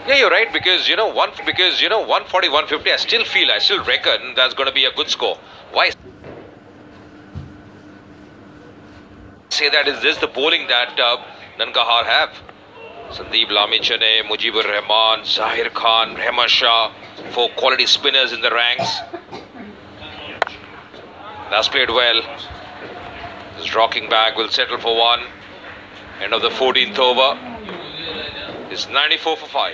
Yeah, you're right, because 140, 150. I still reckon that's going to be a good score. Why say that? Is this the bowling that Nankahar have? Sandeep Lamichane, Mujibur Rahman, Zahir Khan, Rehman Shah, 4 quality spinners in the ranks. That's played well. This rocking back will settle for 1. End of the 14th over. It's 94 for 5.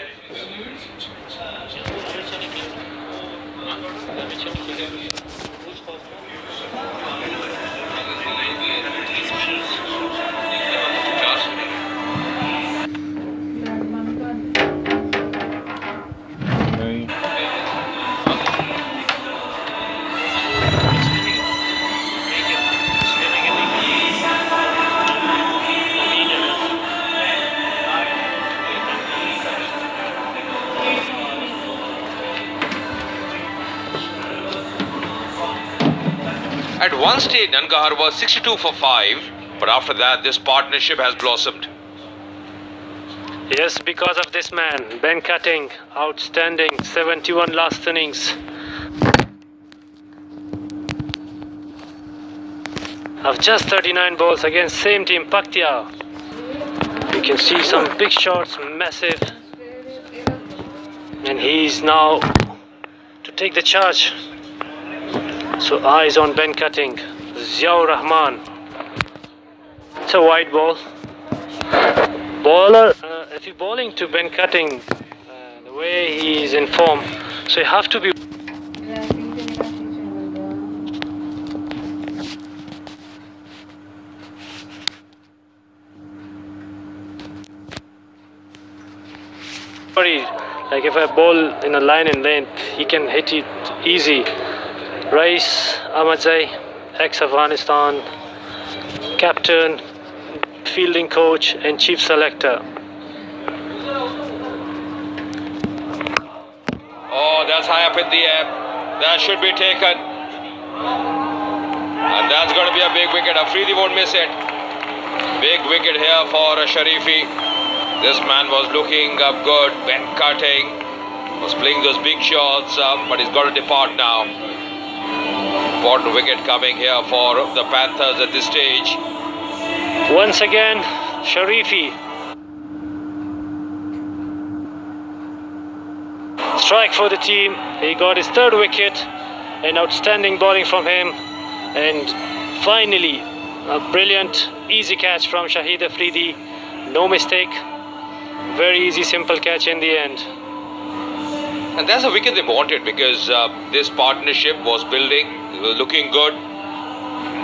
At one stage, Nankahar was 62 for 5, but after that, this partnership has blossomed. Yes, because of this man, Ben Cutting, outstanding, 71 last innings. Of just 39 balls against same team, Paktia. You can see some big shots, massive. And he's now to take the charge. So eyes on Ben Cutting, Ziaur Rahman. It's a wide ball. Bowler, if you're bowling to Ben Cutting, the way he is in form, so you have to be. Like if I bowl in a line and length, he can hit it easy. Rais Ahmadzai, ex-Afghanistan, captain, fielding coach and chief selector. Oh, that's high up in the air. That should be taken. And that's going to be a big wicket. Afridi won't miss it. Big wicket here for Sharifi. This man was looking up good. Ben Cutting was playing those big shots, but he's got to depart now. Important wicket coming here for the Panthers at this stage. Once again, Sharifi. Strike for the team. He got his 3rd wicket. An outstanding bowling from him. And finally, a brilliant, easy catch from Shahid Afridi. No mistake. Very easy, simple catch in the end. And that's a wicket they wanted, because this partnership was building. It was looking good.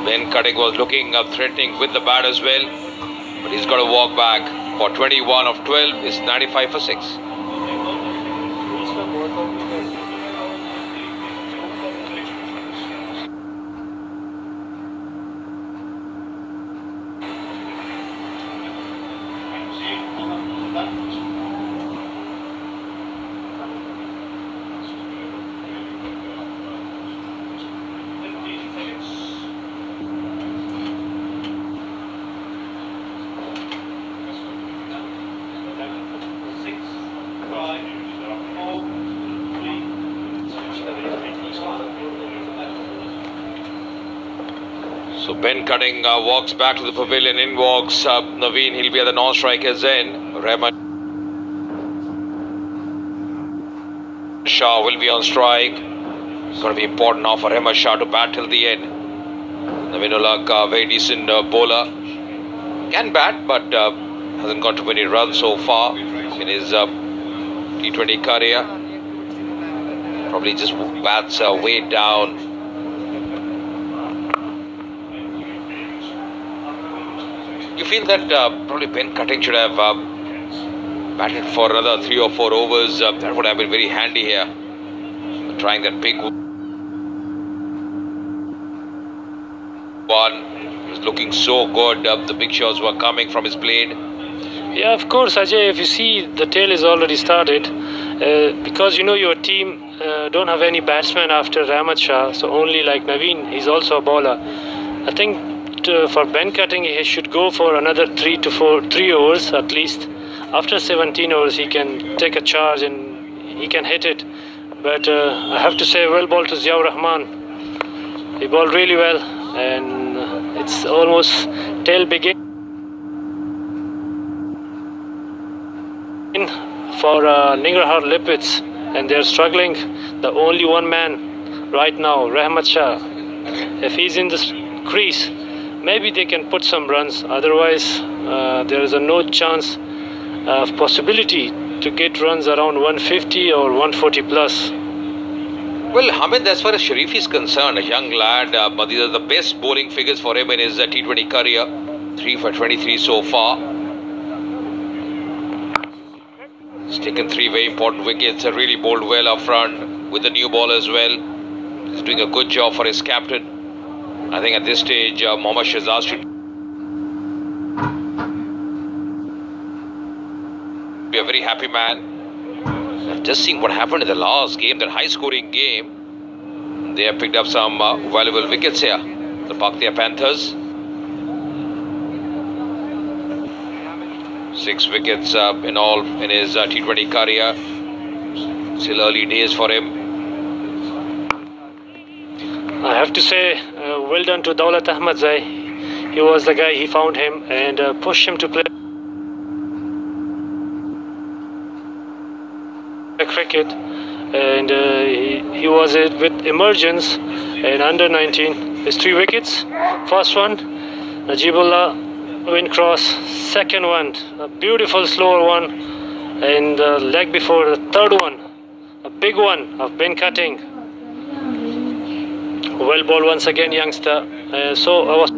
Ben Cutting was looking threatening with the bat as well. But he's got to walk back. For 21 of 12, it's 95 for 6. So Ben Cutting walks back to the pavilion. In walks Naveen. He'll be at the non-strikers end. Rehman Shah will be on strike. It's going to be important now for Rehman Shah to bat till the end. Naveen Ulaq, very decent bowler. Can bat, but hasn't got too many runs so far in his T20 career. Probably just bats way down. You feel that probably Ben Cutting should have batted for another 3 or 4 overs. That would have been very handy here. Trying that big one. He was looking so good. The big shots were coming from his blade. Yeah, of course, Ajay. If you see, the tail is already started. Because you know your team don't have any batsmen after Rahmat Shah. So only like Naveen, he's also a bowler. I think for Ben Cutting, he should go for another 3 overs at least. after 17 overs he can take a charge and he can hit it. But I have to say, well ball to Ziaur Rahman. He bowled really well, and it's almost tail begin for Ningarhar Lipitz, and they're struggling. The only one man right now, Rahmat Shah. If he's in this crease, maybe they can put some runs. Otherwise, there is a no chance of possibility to get runs around 150 or 140 plus. Well, Hamid, as far as Sharif is concerned, a young lad, these are the best bowling figures for him in his T20 career. 3 for 23 so far. He's taken 3 very important wickets, really bowled well up front with the new ball as well. He's doing a good job for his captain. I think at this stage, Mohammad Shahzad should be a very happy man. Just seeing what happened in the last game, that high-scoring game, they have picked up some valuable wickets here. The Bhatia Panthers. 6 wickets in all in his T20 career. Still early days for him. I have to say, well done to Daulat Ahmadzai. He was the guy, he found him and pushed him to play cricket, and he was with Emergence and under 19. His 3 wickets. First one, Najibullah wind cross. Second one, a beautiful slower one, and the leg before. The third one, a big one of bin cutting. Well ball once again, youngster. So I was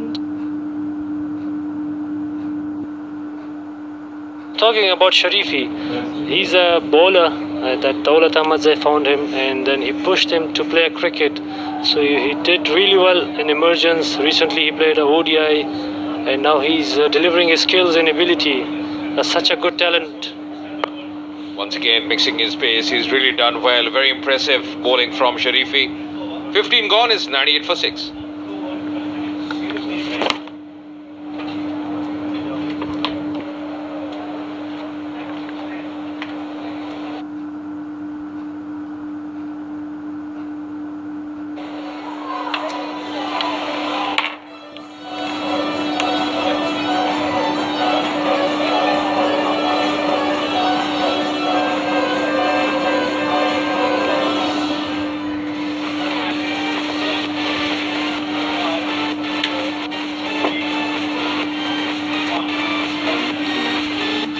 talking about Sharifi. He's a bowler that Daulat Ahmadzai found him, and then he pushed him to play cricket. So he did really well in Emergence. Recently he played a ODI, and now he's delivering his skills and ability. Such a good talent. Once again mixing his pace. He's really done well. Very impressive bowling from Sharifi. 15 gone is 98 for 6.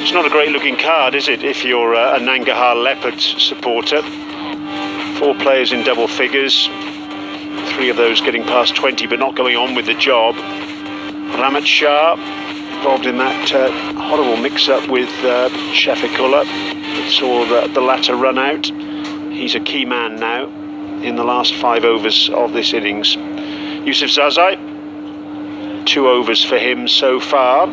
It's not a great looking card, is it, if you're a Nangarhar Leopards supporter? 4 players in double figures, 3 of those getting past 20 but not going on with the job. Rahmat Shah involved in that horrible mix-up with Shafiqullah that saw the latter run out. He's a key man now in the last 5 overs of this innings. Yusuf Zazai, 2 overs for him so far.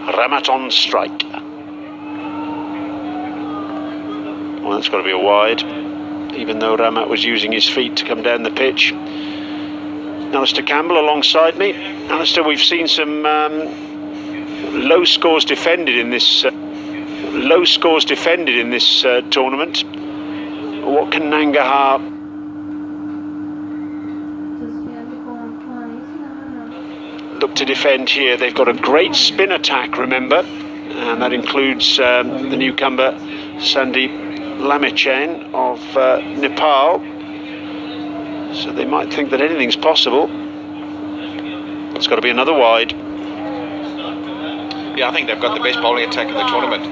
Rahmat on strike. Well, that's got to be a wide, even though Rahmat was using his feet to come down the pitch. Alistair Campbell alongside me. Alistair, we've seen some low scores defended in this tournament. What can Nangarhar look to defend here? They've got a great spin attack, remember, and that includes the newcomer Sandeep Lamichhane of Nepal. So they might think that anything's possible. It's got to be another wide. Yeah, I think they've got the best bowling attack in the tournament.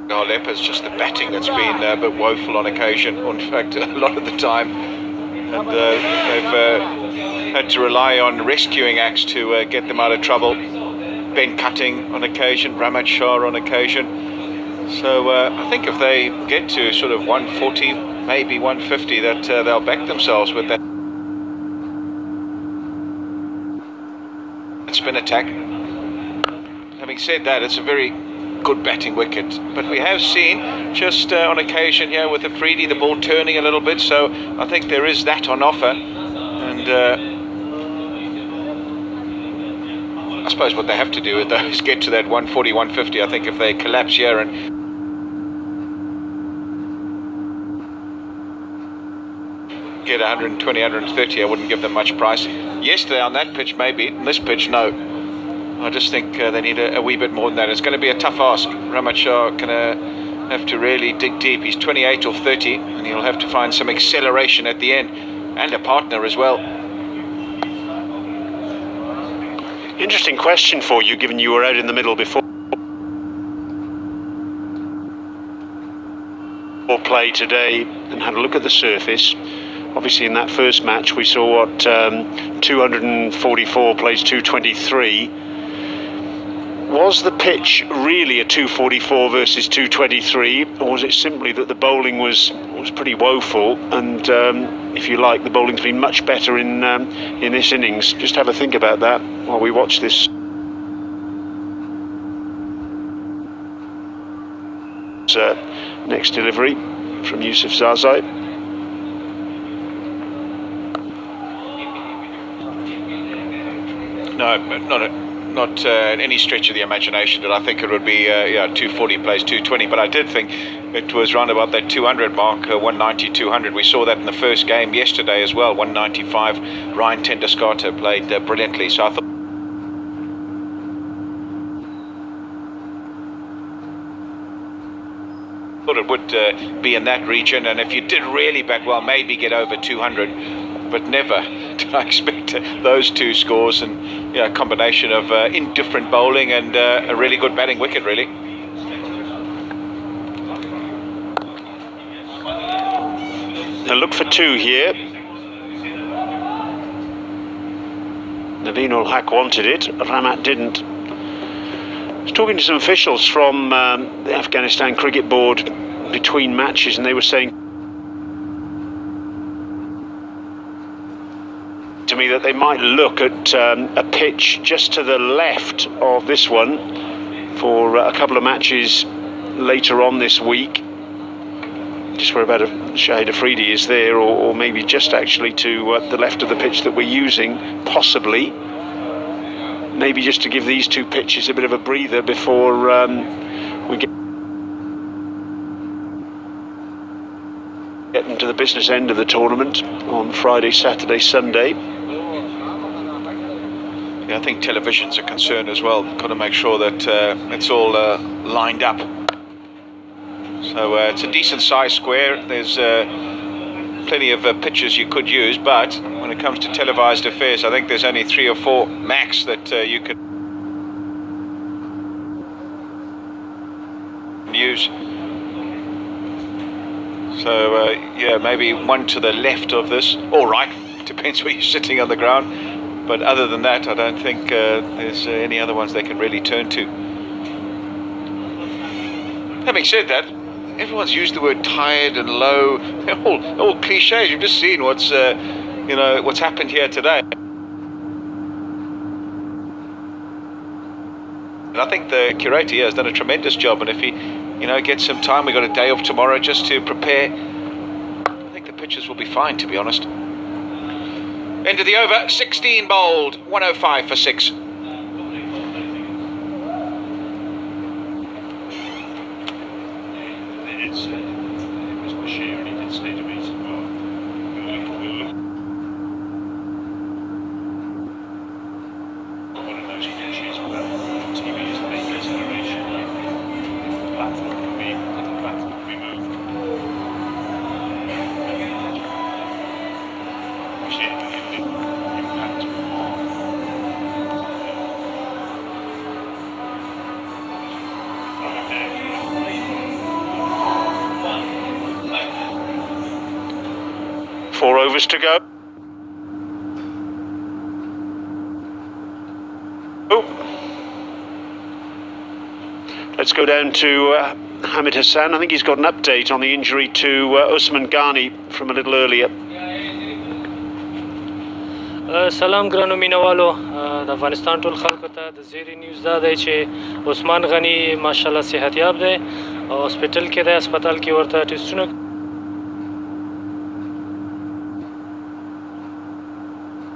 Nangarhar Leopards, just the batting that's been a bit woeful on occasion. In fact, a lot of the time. And they've had to rely on rescuing acts to get them out of trouble. Ben Cutting on occasion, Rahmat Shah on occasion. So I think if they get to sort of 140, maybe 150, that they'll back themselves with that spin attack. Having said that, it's a very good batting wicket. But we have seen just on occasion here with Afridi, the ball turning a little bit, so I think there is that on offer. And I suppose what they have to do is get to that 140, 150. I think if they collapse here and get 120, 130, I wouldn't give them much price. Yesterday on that pitch maybe, on this pitch no. I just think they need a wee bit more than that. It's going to be a tough ask. Rahmat Shah going to have to really dig deep. He's 28 off 30 and he'll have to find some acceleration at the end and a partner as well. Interesting question for you, given you were out in the middle before play today and had a look at the surface. Obviously in that first match we saw what 244 plays 223. Was the pitch really a 244 versus 223, or was it simply that the bowling was pretty woeful and if you like, the bowling's been much better in this innings? Just have a think about that while we watch this next delivery from Yusuf Zazai. No, not any stretch of the imagination that I think it would be 240 plays 220, but I did think it was round about that 200 mark, 190, 200. We saw that in the first game yesterday as well, 195. Ryan Tenduscarter played brilliantly, so I thought it would be in that region, and if you did really bat well, maybe get over 200, but never did I expect those two scores, and a combination of indifferent bowling and a really good batting wicket, really. A look for two here. Naveen ul Haq wanted it, Rahmat didn't. I was talking to some officials from the Afghanistan Cricket Board between matches, and they were saying to me that they might look at a pitch just to the left of this one for a couple of matches later on this week, just where about Shahid Afridi is there, or maybe just actually to the left of the pitch that we're using, possibly. Maybe just to give these two pitches a bit of a breather before we get into the business end of the tournament on Friday, Saturday, Sunday. Yeah, I think television's a concern as well. Got to make sure that it's all lined up. So it's a decent size square. There's plenty of pitches you could use, but when it comes to televised affairs, I think there's only 3 or 4 max that you could use. So yeah, maybe one to the left of this, or right, depends where you're sitting on the ground. But other than that, I don't think there's any other ones they can really turn to. Having said that, everyone's used the word tired and low. They're all cliches. You've just seen what's what's happened here today. And I think the curator here has done a tremendous job. And if he, gets some time, we've got a day off tomorrow just to prepare. I think the pitches will be fine, to be honest. End of the over, 16 bowled, 105 for 6. Four overs to go. Let's go down to Hamid Hassan. I think he's got an update on the injury to Usman Ghani from a little earlier. سلام ګرانو مینوالو د افغانستان ټول خلکو ته د زیری نیوز دا دی چې عثمان غني ماشاءالله صحتیاب دی او هسپتال کې دی هسپتال کې ورته ټیسټونه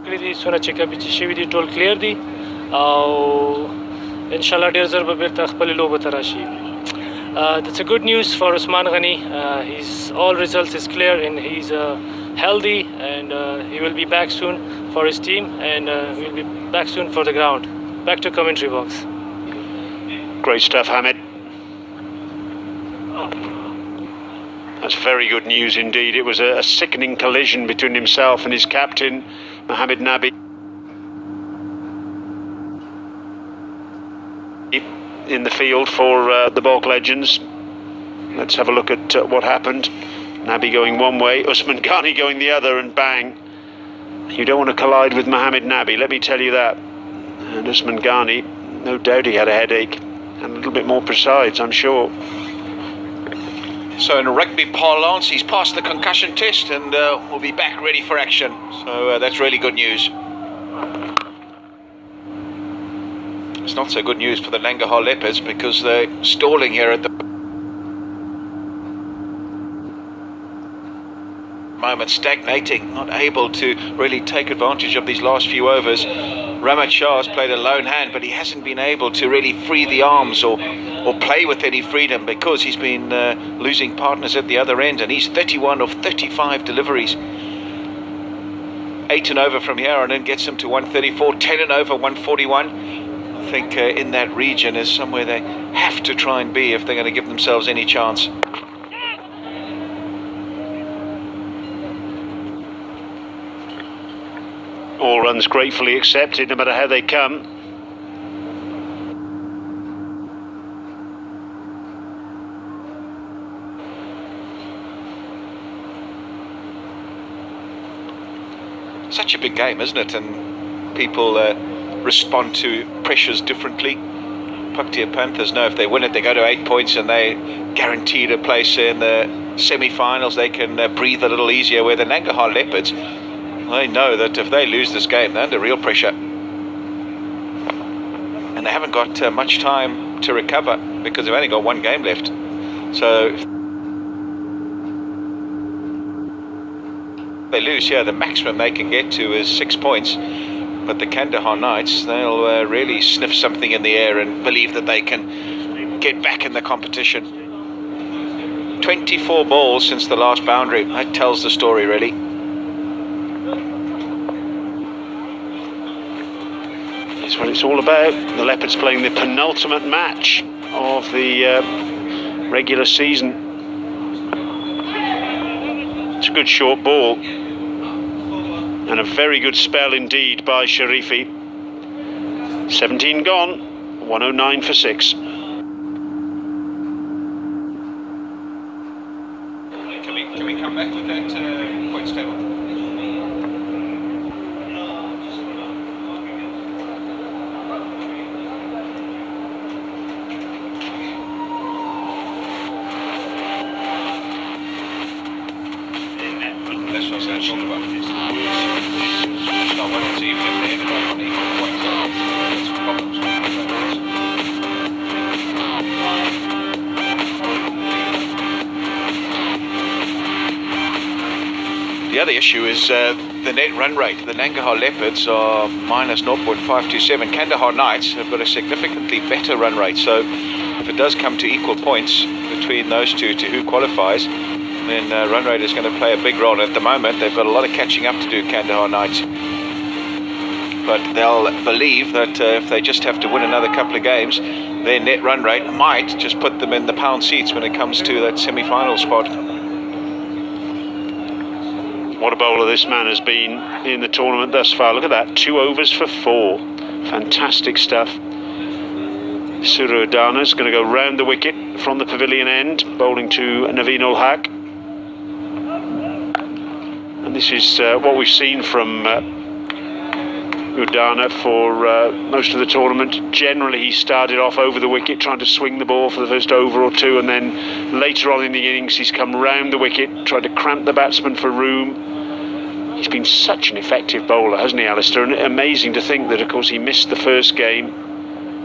کړي دي څونه چیکاپ چې شوي دي ټول کلیر دي او انشاءالله ډېر ژر به بیرته خپلې لوبو ته راشي. That's a good news for Usman Ghani. His all results is clear and he's healthy and he will be back soon for his team and he will be back soon for the ground. Back to commentary box. Great stuff, Hamid. That's very good news indeed. It was a sickening collision between himself and his captain, Mohamed Nabi. In the field for the Balk Legends. Let's have a look at what happened. Nabi going one way, Usman Ghani going the other, and bang. You don't want to collide with Mohamed Nabi, let me tell you that. And Usman Ghani, no doubt he had a headache, and a little bit more precise, I'm sure. So in rugby parlance, he's passed the concussion test and will be back ready for action. So that's really good news. It's not so good news for the Nangarhar Leopards because they're stalling here at the moment, stagnating, not able to really take advantage of these last few overs. Ramat Shah has played a lone hand, but he hasn't been able to really free the arms or play with any freedom because he's been losing partners at the other end, and he's 31 of 35 deliveries. 8 and over from here and then gets him to 134, 10 and over 141. I think in that region is somewhere they have to try and be if they're going to give themselves any chance. All runs gratefully accepted, no matter how they come. Such a big game, isn't it? And people respond to pressures differently. Paktia Panthers know if they win it, they go to 8 points and they guaranteed a place in the semi-finals. They can breathe a little easier. Where the Nangarhar Leopards, they know that if they lose this game, they're under real pressure. And they haven't got much time to recover because they've only got one game left. So if they lose here, the maximum they can get to is 6 points. But the Kandahar Knights, they'll really sniff something in the air and believe that they can get back in the competition. 24 balls since the last boundary. That tells the story, really. That's what it's all about. The Leopards playing the penultimate match of the regular season. It's a good short ball. And a very good spell indeed by Sharifi. 17 gone, 109 for 6. Can we come back to that points table? That's what I was talking about. So I wanted to see if they ended up on equal points. There's problems. The other issue is the net run rate. The Nangarhar Leopards are minus 0.527. Kandahar Knights have got a significantly better run rate. So if it does come to equal points between those two to who qualifies, then run rate is going to play a big role. At the moment, they've got a lot of catching up to do, Kandahar Knights. But they'll believe that if they just have to win another couple of games, their net run rate might just put them in the pound seats when it comes to that semi-final spot. What a bowler this man has been in the tournament thus far. Look at that, 2 overs for 4. Fantastic stuff. Surudana is going to go round the wicket from the pavilion end, bowling to Naveen ul Haq. And this is what we've seen from Udana for most of the tournament. Generally, he started off over the wicket, trying to swing the ball for the first over or two, and then later on in the innings, he's come round the wicket, tried to cramp the batsman for room. He's been such an effective bowler, hasn't he, Alistair? And amazing to think that, of course, he missed the first game.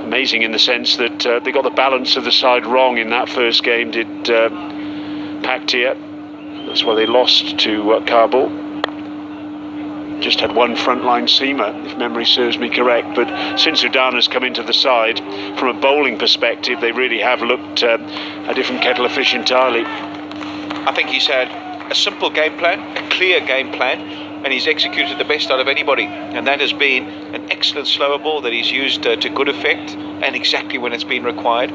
Amazing in the sense that they got the balance of the side wrong in that first game, did Paktia. That's why they lost to Kabul. Just had one frontline seamer, if memory serves me correct. But since Udana's come into the side, from a bowling perspective, they really have looked a different kettle of fish entirely. I think he's had a simple game plan, a clear game plan, and he's executed the best out of anybody. And that has been an excellent slower ball that he's used to good effect and exactly when it's been required.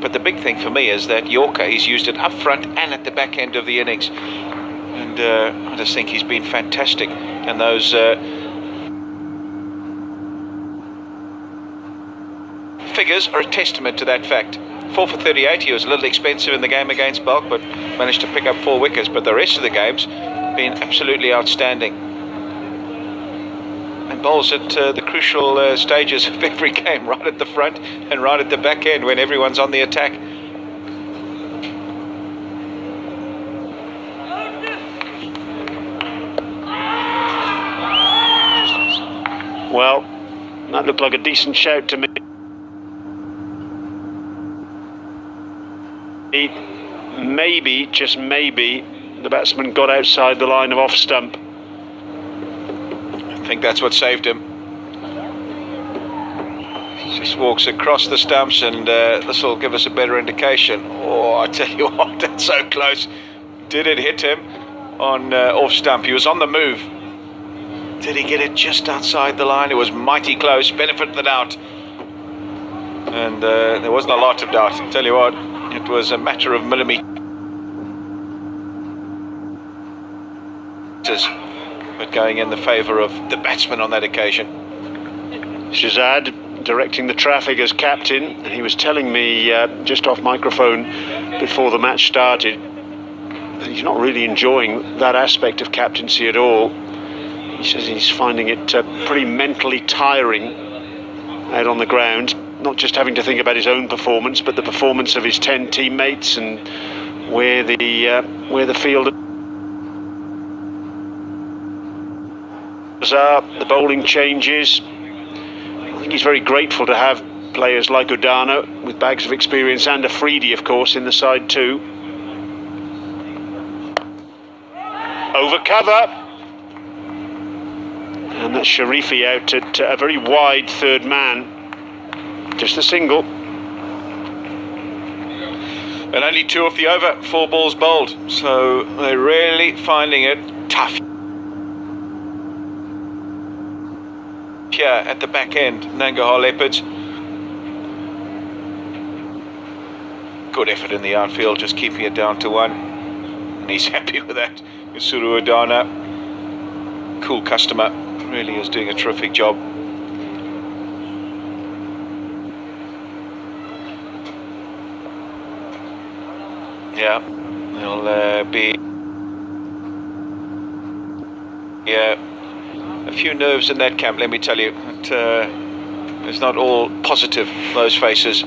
But the big thing for me is that Yorker, he's used it up front and at the back end of the innings. And I just think he's been fantastic. And those figures are a testament to that fact. 4 for 38, he was a little expensive in the game against Bulk, but managed to pick up 4 wickets. But the rest of the game's been absolutely outstanding. And bowls at the crucial stages of every game, right at the front and right at the back end when everyone's on the attack. Well, that looked like a decent shout to me. Maybe, just maybe, the batsman got outside the line of off stump. I think that's what saved him. Just walks across the stumps, and this will give us a better indication. Oh, I tell you what, that's so close. Did it hit him on off stump? He was on the move. Did he get it just outside the line? It was mighty close. Benefit of the doubt. And there wasn't a lot of doubt. I tell you what, it was a matter of millimeters. But going in the favour of the batsman on that occasion. Shazad directing the traffic as captain, and he was telling me just off microphone before the match started that he's not really enjoying that aspect of captaincy at all. He says he's finding it pretty mentally tiring out on the ground, not just having to think about his own performance, but the performance of his 10 teammates and where the field are, the bowling changes. I think he's very grateful to have players like Udana with bags of experience and Afridi, of course, in the side too. Over cover. And that's Sharifi out at a very wide third man. Just a single. And only 2 off the over, 4 balls bowled. So they're really finding it tough here at the back end. Nangarhar Leopards. Good effort in the outfield, just keeping it down to 1. And he's happy with that. Usuru Udana, cool customer, really is doing a terrific job. Yeah, there'll be a few nerves in that camp, let me tell you. It's not all positive, those faces.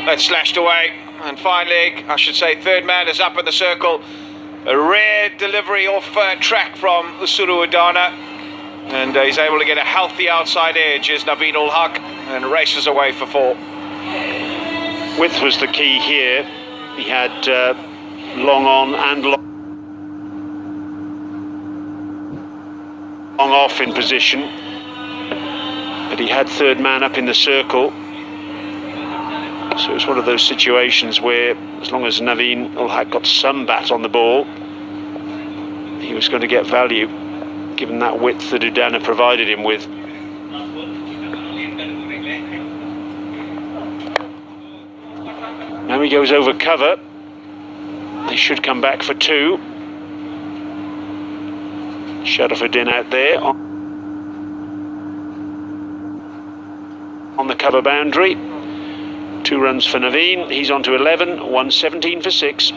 That's slashed away, and finally, I should say, third man is up in the circle. A rare delivery off track from Usuru Udana, and he's able to get a healthy outside edge is Naveen ul Haq, and races away for 4. Width was the key here. He had long on and long off in position, but he had third man up in the circle. So it's one of those situations where, as long as Naveen ul Haq got some bat on the ball, he was going to get value, given that width that Udana provided him with. Now he goes over cover. They should come back for 2. Sharafuddin out there on the cover boundary. 2 runs for Naveen. He's on to 11. 117 for 6.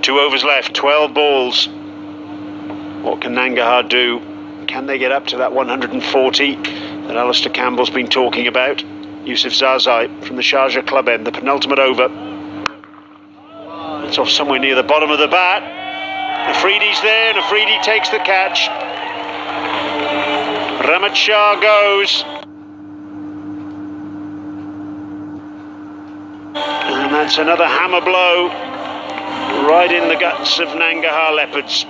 2 overs left, 12 balls. What can Nangarhar do? Can they get up to that 140 that Alistair Campbell's been talking about? Yusuf Zazai from the Sharjah club end, the penultimate over. It's off somewhere near the bottom of the bat. Afridi's there, and Afridi takes the catch. Rahmat Shah goes. And that's another hammer blow right in the guts of Nangarhar Leopards.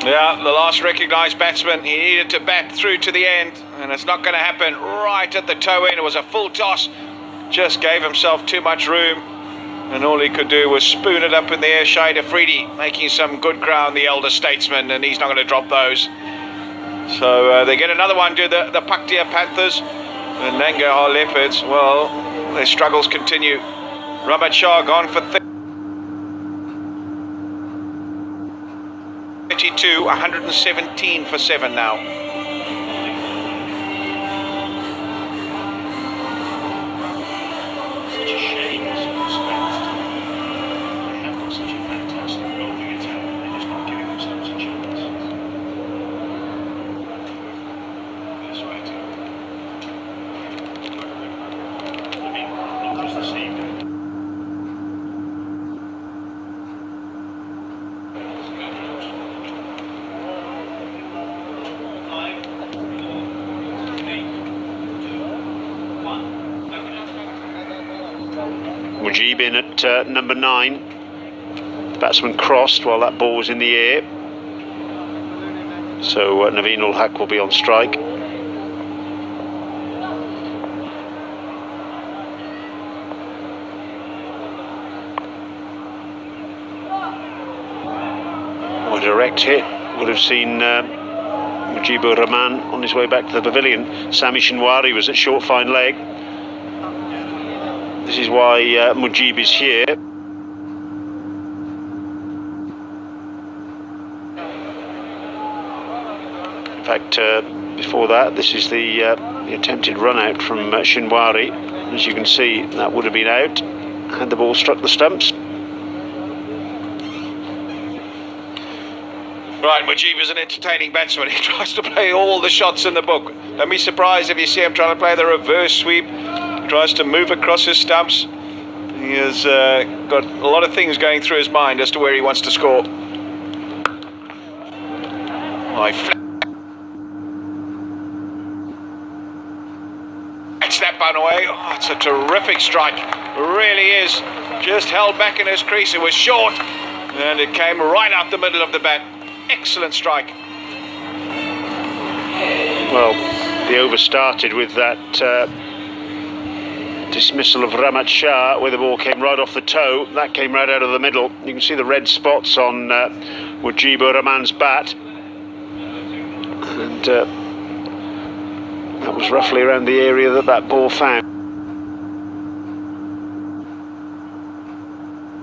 Yeah, the last recognised batsman, he needed to bat through to the end, and it's not going to happen right at the toe end. It was a full toss, just gave himself too much room, and all he could do was spoon it up in the air. Shahid Afridi making some good ground, the elder statesman, and he's not going to drop those. So they get another one to the Paktia Panthers. The Nangarhar Leopards, well, their struggles continue. Rahmat Shah gone for 32, 117 for 7 now. Such a shame. They have got such a fantastic bowling attack. They're just not giving themselves a chance. This way too. I mean, not just the same. Mujib in at number 9. The batsman crossed while that ball was in the air. So Naveen ul Haq will be on strike. A direct hit would have seen Mujibur Rahman on his way back to the pavilion. Sami Shinwari was at short fine leg. This is why Mujib is here. In fact, before that, this is the attempted run out from Shinwari. As you can see, that would have been out had the ball struck the stumps. Right, Mujib is an entertaining batsman. He tries to play all the shots in the book. Don't be surprised if you see him trying to play the reverse sweep. Tries to move across his stumps. He has got a lot of things going through his mind as to where he wants to score. It's that bun away. Oh, it's a terrific strike. It really is. Just held back in his crease. It was short, and it came right out the middle of the bat. Excellent strike. Well, the over started with that dismissal of Rahmat Shah, where the ball came right off the toe. That came right out of the middle. You can see the red spots on Mujibur Rahman's bat. And that was roughly around the area that that ball found.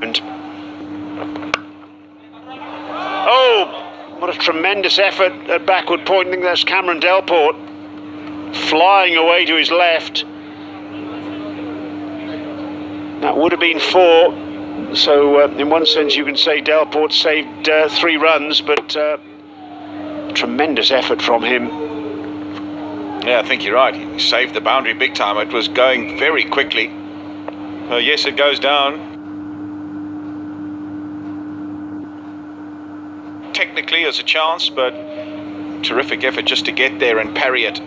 And oh, what a tremendous effort at backward point. I think that's Cameron Delport flying away to his left. That would have been 4. So in one sense you can say Delport saved 3 runs, but tremendous effort from him. Yeah, I think you're right. He saved the boundary big time. It was going very quickly. Yes, it goes down. Technically as a chance, but terrific effort just to get there and parry it.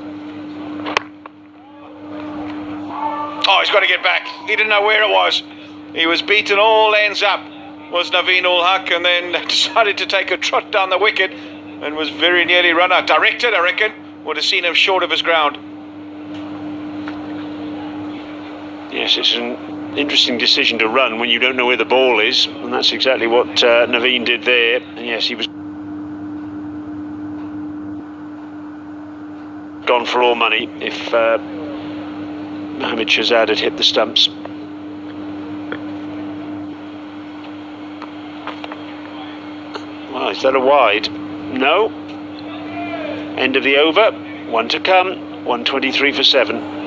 Oh, he's got to get back. He didn't know where it was. He was beaten all ends up, was Naveen ul Haq, and then decided to take a trot down the wicket and was very nearly run out. Directed, I reckon, would have seen him short of his ground. Yes, it's an interesting decision to run when you don't know where the ball is, and that's exactly what Naveen did there. And yes, he was gone for all money if Mohammad Shahzad had hit the stumps. Well, is that a wide? No. End of the over. 1 to come. 123 for 7.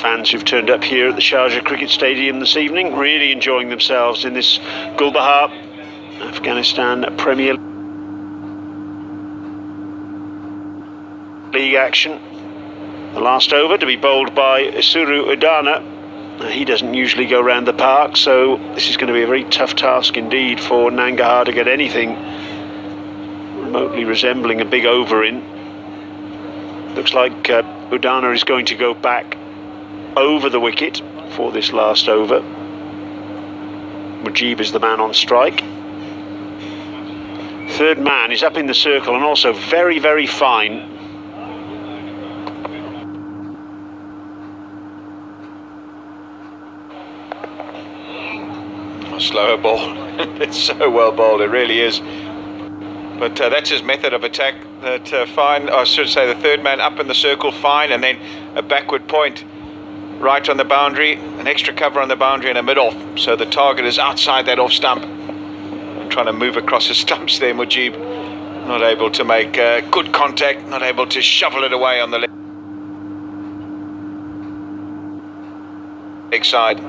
Fans who've turned up here at the Sharjah Cricket Stadium this evening, really enjoying themselves in this Gulbahar Afghanistan Premier League action. The last over to be bowled by Isuru Udana. He doesn't usually go round the park, so this is going to be a very tough task indeed for Nangarhar to get anything remotely resembling a big over in. Looks like Udana is going to go back over the wicket for this last over. Mujib is the man on strike. Third man is up in the circle and also very, very fine. A slower ball. It's so well bowled, it really is. But that's his method of attack. That fine, I should say the third man up in the circle, fine, and then a backward point right on the boundary, an extra cover on the boundary and a mid-off. So the target is outside that off stump. I'm trying to move across the stumps there, Mujib. Not able to make good contact, not able to shovel it away on the leg side.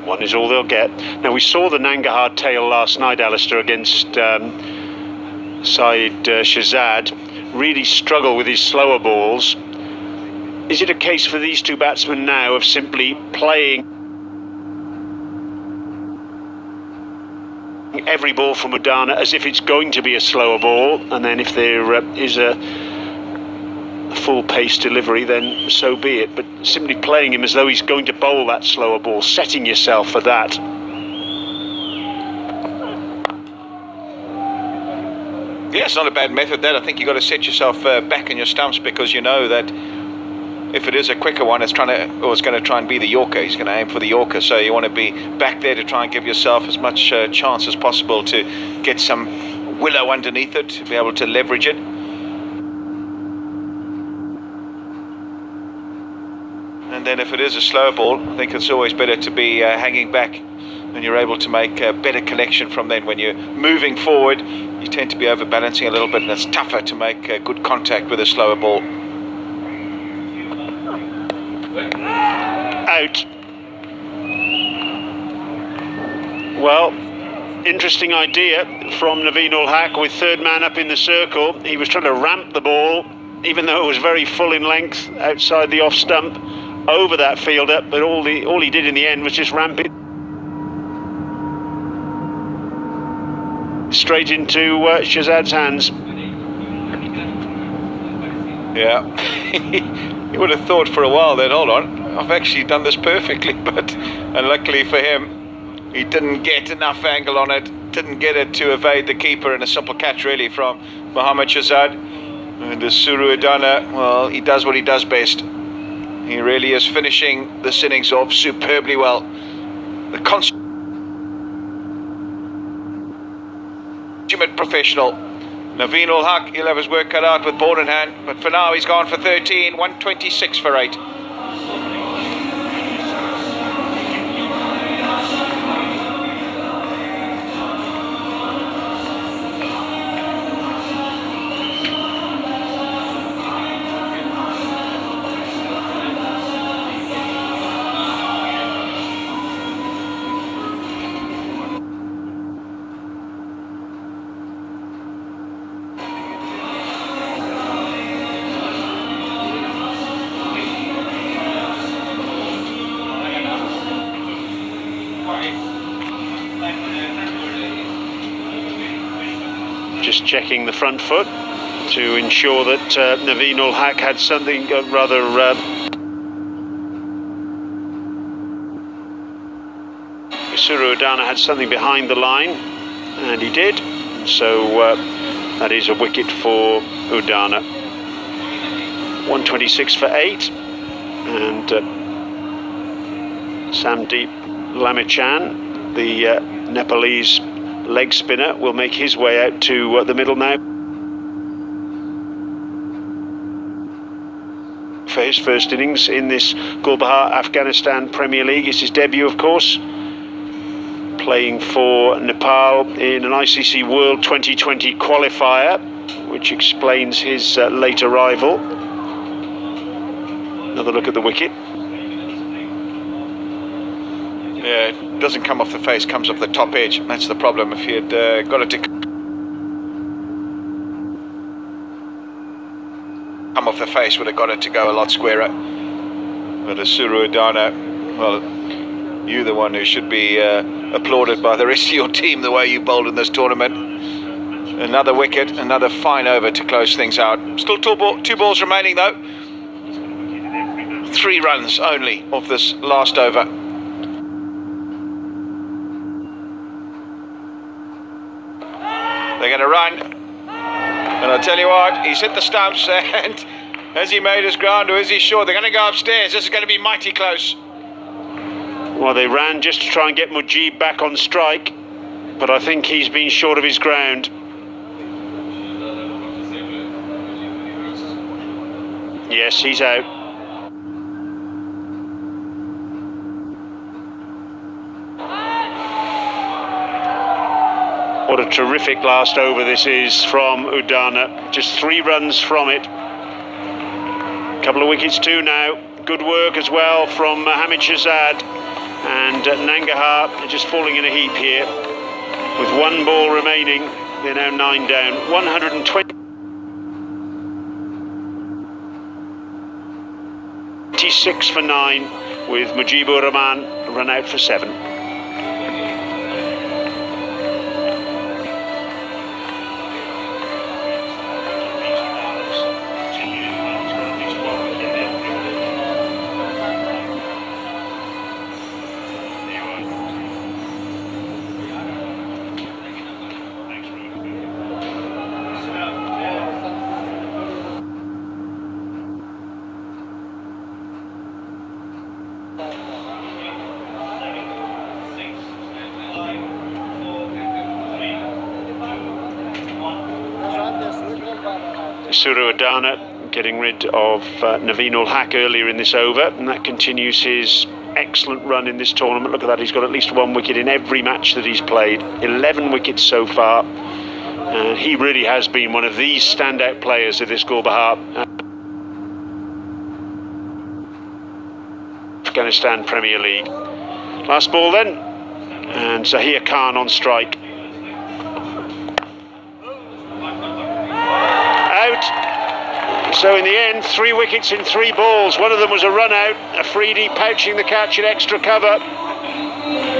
One is all they'll get. Now, we saw the Nangarhar tail last night, Alistair, against Syed Shahzad really struggle with his slower balls. Is it a case for these two batsmen now of simply playing every ball from Udana as if it's going to be a slower ball, and then if there is a full pace delivery, then so be it, but simply playing him as though he's going to bowl that slower ball, setting yourself for that. Yeah, it's not a bad method that. I think you've got to set yourself back in your stumps, because you know that if it is a quicker one, it's going to try and be the Yorker. He's going to aim for the Yorker, so you want to be back there to try and give yourself as much chance as possible to get some willow underneath it, to be able to leverage it. And then if it is a slow ball, I think it's always better to be hanging back, and you're able to make a better collection from then. When you're moving forward, you tend to be overbalancing a little bit, and it's tougher to make good contact with a slower ball. Out. Well, interesting idea from Naveen ul Haq with third man up in the circle. He was trying to ramp the ball, even though it was very full in length outside the off stump, over that fielder, but all he did in the end was just ramp it straight into Shahzad's hands. Yeah, you would have thought for a while that, hold on, I've actually done this perfectly, but unluckily for him, he didn't get enough angle on it, didn't get it to evade the keeper, and a simple catch really from Mohammad Shahzad. And Isuru Udana, well, he does what he does best. He really is finishing this innings off superbly well. The consummate professional. Naveen ul Haq, he'll have his work cut out with ball in hand, but for now he's gone for 13, 126 for 8. Just checking the front foot to ensure that Naveen ul Haq had something Isuru Udana had something behind the line. and he did. So that is a wicket for Udana. 126 for 8, and Samdeep Lamichan, the Nepalese leg spinner, will make his way out to the middle now for his first innings in this Gulbahar Afghanistan Premier League. It's his debut, of course, playing for Nepal in an ICC World 2020 qualifier, which explains his late arrival. Another look at the wicket. Yeah, it doesn't come off the face, comes off the top edge. That's the problem. If he had got it to come off the face, would have got it to go a lot squarer. But Suru Udana, well, you're the one who should be applauded by the rest of your team, the way you bowled in this tournament. Another wicket, another fine over to close things out. Still two balls remaining though. 3 runs only off this last over. They're going to run, and I'll tell you what, he's hit the stumps, and has he made his ground, or is he sure? They're going to go upstairs. This is going to be mighty close. Well, they ran just to try and get Mujib back on strike, but I think he's been short of his ground. Yes, he's out. What a terrific last over this is from Udana. Just 3 runs from it. Couple of wickets too now. Good work as well from Hamid Shahzad. And Nangarhar just falling in a heap here. With 1 ball remaining, they're now 9 down. 126 for 9, with Mujibur Rahman run out for 7. Suru Udana getting rid of Naveen ul Haq earlier in this over, and that continues his excellent run in this tournament. Look at that, he's got at least 1 wicket in every match that he's played. 11 wickets so far. He really has been one of the standout players of this Gulbahar Afghanistan Premier League. Last ball then, and Zahir Khan on strike. Out. So in the end, 3 wickets in 3 balls. One of them was a run out. Afridi pouching the catch at extra cover.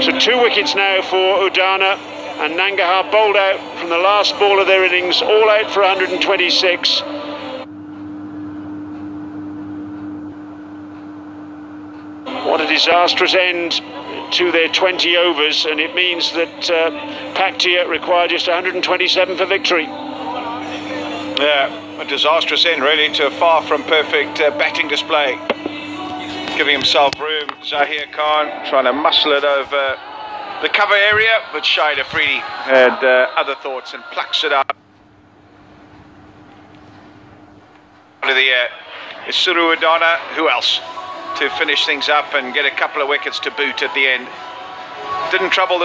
So 2 wickets now for Udana, and Nangarhar bowled out from the last ball of their innings, all out for 126. What a disastrous end to their 20 overs, and it means that Paktia required just 127 for victory. Yeah, a disastrous end really to a far from perfect batting display. Giving himself room, Zahir Khan trying to muscle it over the cover area, but Shahid Afridi had other thoughts and plucks it out of the air. It's Suru Udana, who else, to finish things up and get a couple of wickets to boot at the end. Didn't trouble the